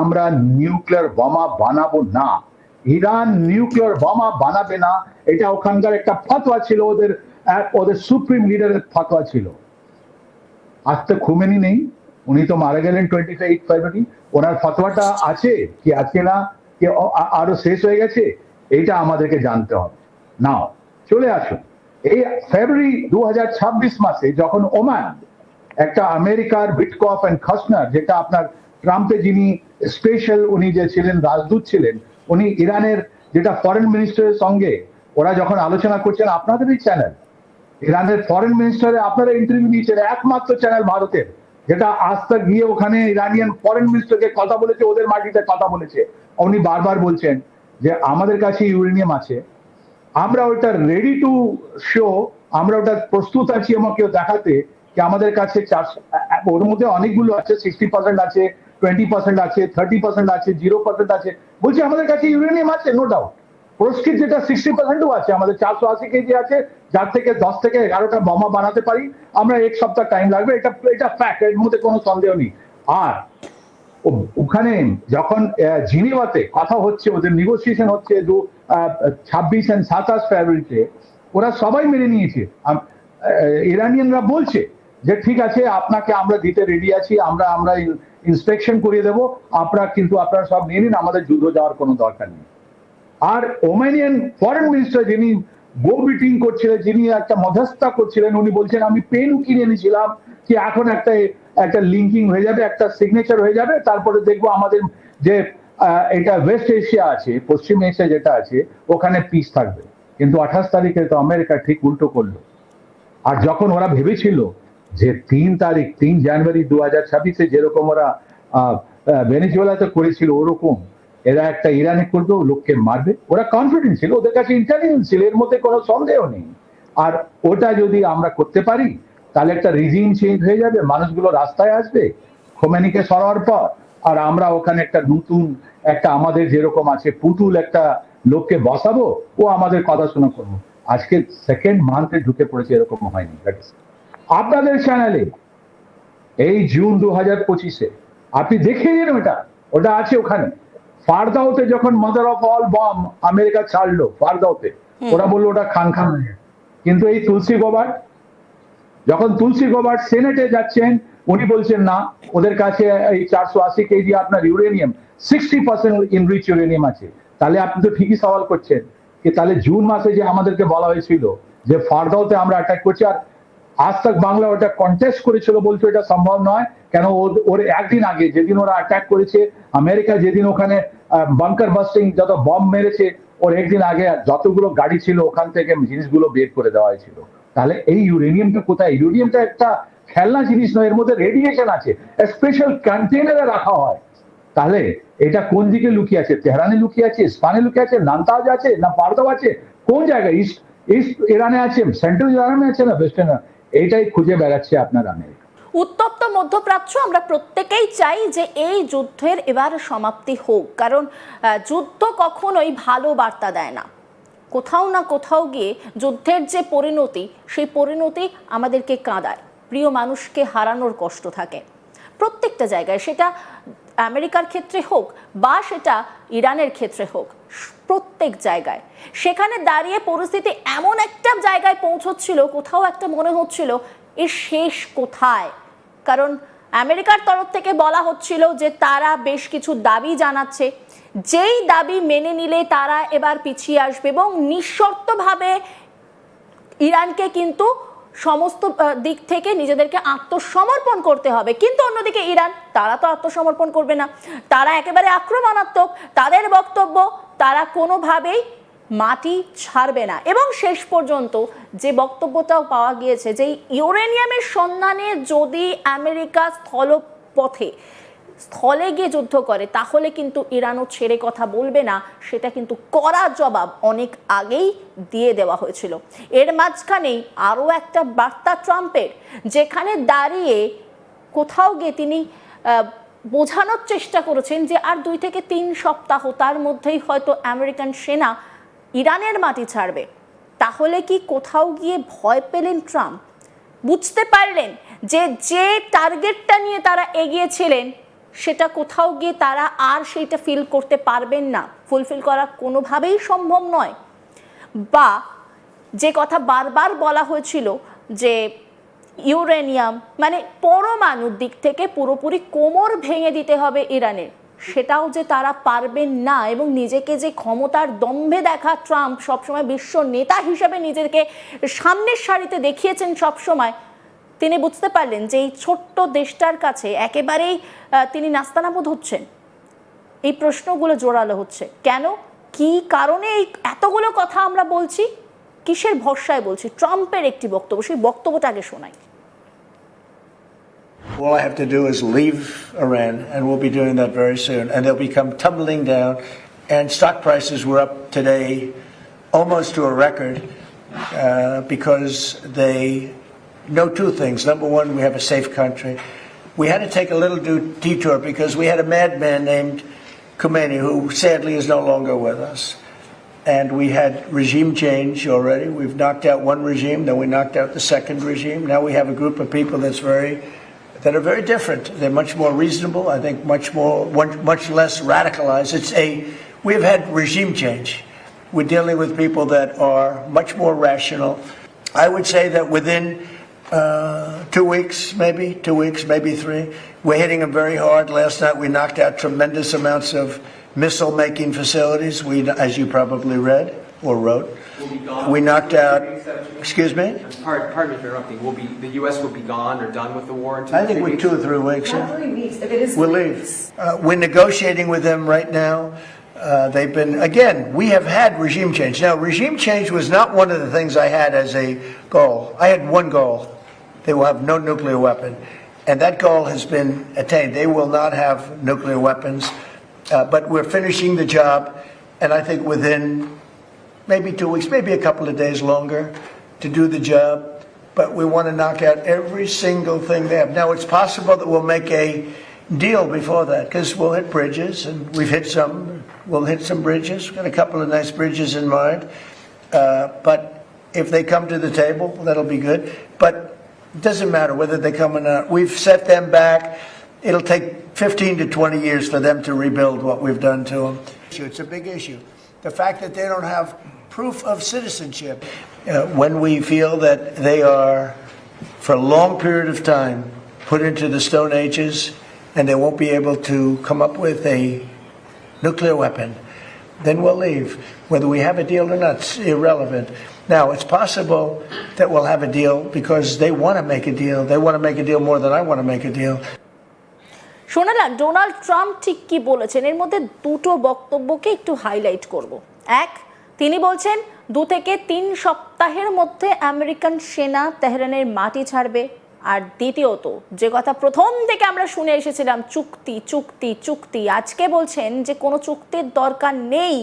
আমরা নিউক্লিয়ার বোমা বানাবো না, ইরান নিউক্লিয়ার বোমা বানাবে না, এটা ওখানকার একটা ফতোয়া ছিল, ওদের সুপ্রিম লিডারের ফতোয়া ছিল। আজ তো খুমেনি নেই, উনি তো মারা গেলেন 25 ফেব্রুয়ারি। ওনার ফতোয়াটা আছে কি আছে না, কি আরো শেষ হয়ে গেছে, এইটা আমাদেরকে জানতে হবে। নাও চলে আসুন, এই ফেব্রুয়ারি 2026 মাসে যখন ওমান একটা আমেরিকার বিটকফ এন্ড খাসনার, যেটা আপনার ট্রাম্পে যিনি স্পেশাল উনি যে ছিলেন, রাজদূত ছিলেন, উনি ইরানের যেটা ফরেন মিনিস্টারের সঙ্গে ওরা যখন আলোচনা করছেন, আপনাদেরই চ্যানেল, ইরানের ফরেন মিনিস্টারে আপনারা ইন্টারভিউ নিয়েছেন, একমাত্র চ্যানেল ভারতের যেটা আজ তক গিয়ে ওখানে ইরানিয়ান ফরেন মিনিস্টারকে কথা বলেছে, ওদের মাটিতে কথা বলেছে। উনি বারবার বলছেন যে আমাদের কাছে ইউরেনিয়াম আছে, আমরা ওটা রেডি টু শো, আমরা ওটা প্রস্তুত আছি আমাকে দেখাতে কি আমাদের কাছে 400, ওর মধ্যে অনেকগুলো আছে, 60% আছে, 20% আছে, 30% আছে, 0% আছে, বলছি আমাদের কাছে ইউরেনিয়াম আছে, নো ডাউট। প্রস্কিট যেটা 60%ও আছে, আমাদের 480 কেজি আছে, যার থেকে 10 থেকে 11টা বোমা বানাতে পারি আমরা, 1 সপ্তাহ টাইম লাগবে, এটা ফ্যাক্ট, এর মধ্যে কোনো সন্দেহ নেই। আর ওখানে যখন জিনিভাতে কথা হচ্ছে, ওদের নেগোসিয়েশন হচ্ছে 26 আর 27 ফেব্রুয়ারিতে, ওরা সবাই মেনে নিয়েছে। ইরানিয়ানরা বলছে যে ঠিক আছে, আপনাকে আমরা দিতে রেডি আছি, আমরা আমরা ইন্সপেকশন করিয়ে দেবো, কিন্তু আপনারা সব নিয়ে নিন, আমাদের যুদ্ধ যাওয়ার কোনো দরকার নেই। আর ওমানিয়ান ফরেন মিনিস্টার যিনি গো বিটিং করছিলেন, যিনি একটা মধ্যস্থতা করছিলেন, উনি বলছেন আমি পেন কিনে এনেছিলাম কি এখন একটা লিঙ্কিং হয়ে যাবে, একটা সিগনেচার হয়ে যাবে, তারপরে দেখবো আমাদের যে এটা ওয়েস্ট এশিয়া আছে, পশ্চিম এশিয়া যেটা আছে, ওখানে পিস থাকবে। কিন্তু 28 তারিখে তো আমেরিকা ঠিক উল্টো করলো। আর যখন ওরা ভেবেছিল যে 3 জানুয়ারি 2026 যেরকম ওরা ভেনেজুয়েলাতে করেছিল, ওরকম এরা একটা ইরানে করবে, লোককে মারবে, ওরা কনফিডেন্ট ছিল, ওদের কাছে ইন্টেলিজেন্স ছিল, এর মধ্যে কোনো সন্দেহ নেই। আর ওটা যদি আমরা করতে পারি, তাহলে একটা রিজিম চেঞ্জ হয়ে যাবে, মানুষগুলো রাস্তায় আসবে খোমেনিকে সরানোর পর, আর আমরা ওখানে একটা নতুন একটা আমাদের যেরকম আছে পুতুল একটা লোককে বসাবো, ও আমাদের কথা শোনা করবো। আজকে সেকেন্ড মান্থে ঢুকে পড়েছে, এরকম হয়নি। আপনাদের চ্যানেলে এই জুন 2025-এ আপনি দেখিয়ে দিন, ওটা আছে ওখানে। ফারদাওতে যখন mother of all bomb America ছাড়লো ফারদাওতে, ওরা বললো ওটা খান খান হয়ে গেছে। কিন্তু এই তুলসী গোবার্ট সেনেটে যাচ্ছেন, উনি বলছেন না, ওদের কাছে এই 480 কেজি আপনার ইউরেনিয়াম, 60% ইনরিচ ইউরেনিয়াম আছে। তাহলে আপনি তো ঠিকই সওয়াল করছেন কি তাহলে জুন মাসে যে আমাদেরকে বলা হয়েছিল যে ফারদাওতে আমরা অ্যাটাক করছি, আর আজ তক বাংলা ওটা কন্টেস্ট করেছিল, বলছো এটা সম্ভব নয়, কেন ওর একদিন আগে যেদিন ওরা অ্যাটাক করেছে, আমেরিকা যেদিন ওখানে বাংকার বাস্টিং যত বম মেরেছে, ওর একদিন আগে যতগুলো গাড়ি ছিল ওখান থেকে জিনিসগুলো বের করে দেওয়া হয়েছিল। তাহলে এই ইউরেনিয়ামটা কোথায়? ইউরেনিয়ামটা একটা খেলনা জিনিস নয়, এর মধ্যে রেডিয়েশন আছে, স্পেশাল কন্টেইনারে রাখা হয়। তাহলে এটা কোন দিকে লুকিয়ে আছে? তেহরানে লুকিয়ে আছে, ইস্পানে লুকিয়ে আছে, নান্তাজ আছে, না পারদাও আছে, কোন জায়গায়? ইস্ট ইরানে আছে, সেন্ট্রাল ইরানে আছে, না ওয়েস্টার্ন? এইটাই খুঁজে বেড়াচ্ছে আপনার আমেরিকা। উত্তপ্ত মধ্যপ্রাচ্য, আমরা প্রত্যেকেই চাই যে এই যুদ্ধের এবার সমাপ্তি হোক, কারণ যুদ্ধ কখনোই ভালো বার্তা দেয় না। কোথাও না কোথাও গিয়ে যুদ্ধের যে পরিণতি, সেই পরিণতি আমাদেরকে কাঁদায়, প্রিয় মানুষকে হারানোর কষ্ট থাকে প্রত্যেকটা জায়গায়, সেটা আমেরিকার ক্ষেত্রে হোক বা সেটা ইরানের ক্ষেত্রে হোক, প্রত্যেক জায়গায়। সেখানে দাঁড়িয়ে পরিস্থিতি এমন একটা জায়গায় পৌঁছচ্ছিল, কোথাও একটা মনে হচ্ছিল এর শেষ কোথায়। কারণ আমেরিকার তরফ থেকে বলা হচ্ছিল যে তারা বেশ কিছু দাবি জানাচ্ছে, যেই দাবি মেনে নিলে তারা এবার পিছিয়ে আসবে এবং নিঃশর্তভাবে ইরানকে কিন্তু সমস্ত দিক থেকে নিজেদেরকে আত্মসমর্পণ করতে হবে। কিন্তু অন্যদিকে ইরান, তারা তো আত্মসমর্পণ করবে না, তারা একেবারে আক্রমণাত্মক। তাদের বক্তব্য তারা কোনোভাবেই মাটি ছাড়বে না। এবং শেষ পর্যন্ত যে বক্তব্যটাও পাওয়া গিয়েছে যে ইউরেনিয়ামের সন্ধানে যদি আমেরিকা স্থলে গিয়ে যুদ্ধ করে, তাহলে কিন্তু ইরানও ছেড়ে কথা বলবে না, সেটা কিন্তু কড়া জবাব অনেক আগেই দিয়ে দেওয়া হয়েছিল। এর মাঝখানেই আরও একটা বার্তা ট্রাম্পের, যেখানে দাঁড়িয়ে কোথাও গিয়ে তিনি বোঝানোর চেষ্টা করেছেন যে আর 2 থেকে 3 সপ্তাহ, তার মধ্যেই হয়তো আমেরিকান সেনা ইরানের মাটি ছাড়বে। তাহলে কি কোথাও গিয়ে ভয় পেলেন ট্রাম্প? বুঝতে পারলেন যে টার্গেটটা নিয়ে তারা এগিয়েছিলেন, সেটা কোথাও গিয়ে তারা আর সেইটা ফিল করতে পারবেন না, ফুলফিল করা কোনোভাবেই সম্ভব নয়। বা যে কথা বারবার বলা হয়েছিল যে ইউরেনিয়াম মানে পরমাণুর দিক থেকে পুরোপুরি কোমর ভেঙে দিতে হবে ইরানের, সেটাও যে তারা পারবেন না। এবং নিজেকে যে ক্ষমতার দম্ভে দেখা ট্রাম্প, সবসময় বিশ্ব নেতা হিসেবে নিজেকে সামনের সারিতে দেখিয়েছেন সবসময়, তিনি বুঝতে পারলেন যে এই ছোট্ট দেশটার কাছে একেবারেই তিনি নাস্তানাবুদ হচ্ছেন। এই প্রশ্নগুলো জোরালো হচ্ছে, কেন, কি কারণে এই এতগুলো কথা আমরা বলছি, কিসের ভরসায় বলছি? ট্রাম্পের একটি বক্তব্য, সেই বক্তব্যটা আগে শোনাই। All I have to do is leave Iran, and we'll be doing that very soon, and they'll become tumbling down. And stock prices were up today almost to a record because they know two things. Number one, we have a safe country. We had to take a little detour because we had a madman named Khomeini who sadly is no longer with us. And we had regime change already. We've knocked out one regime, then we knocked out the second regime. Now we have a group of people that are very different. They're much more reasonable. I think much less radicalized. We've had regime change. We're dealing with people that are much more rational. I would say that within 2 weeks, maybe 3, we're hitting them very hard. Last night we knocked out tremendous amounts of missile-making facilities. As you probably read or wrote, we knocked out. Excuse me. Pardon me for interrupting. The U.S. will be gone or done with the war in 2 I think we're 2 or 3 weeks. Not 3 weeks. If it is We'll 3 leave. weeks. We're negotiating with them right now. They've been, again, we have had regime change. Now, regime change was not one of the things I had as a goal. I had one goal. They will have no nuclear weapon. And that goal has been attained. They will not have nuclear weapons. But we're finishing the job. And I think within maybe 2 weeks, maybe a couple of days longer to do the job. But we want to knock out every single thing they have. Now, it's possible that we'll make a deal before that because we'll hit bridges, and we've hit some. We'll hit some bridges. We've got a couple of nice bridges in mind. But if they come to the table, that'll be good. But it doesn't matter whether they come or not. We've set them back. It'll take 15 to 20 years for them to rebuild what we've done to them. It's a big issue. The fact that they don't have proof of citizenship. When we feel that they are, for a long period of time, put into the Stone Ages, and they won't be able to come up with a nuclear weapon, then we'll leave. Whether we have a deal or not, it's irrelevant. Now, it's possible that we'll have a deal because they want to make a deal. They want to make a deal more than I want to make a deal. শোনালাম Donald Trump ঠিক কি বলেছেন, এর মধ্যে দুটো বক্তব্যকে একটু highlight করব। এক, তিনি বলছেন 2 থেকে 3 সপ্তাহের মধ্যে আমেরিকান সেনা তেহরানের মাটি ছাড়বে। আর দ্বিতীয়ত, যে কথা প্রথম থেকে আমরা শুনে এসেছিলাম, চুক্তি চুক্তি চুক্তি, আজকে বলছেন যে কোনো চুক্তির দরকার নেই,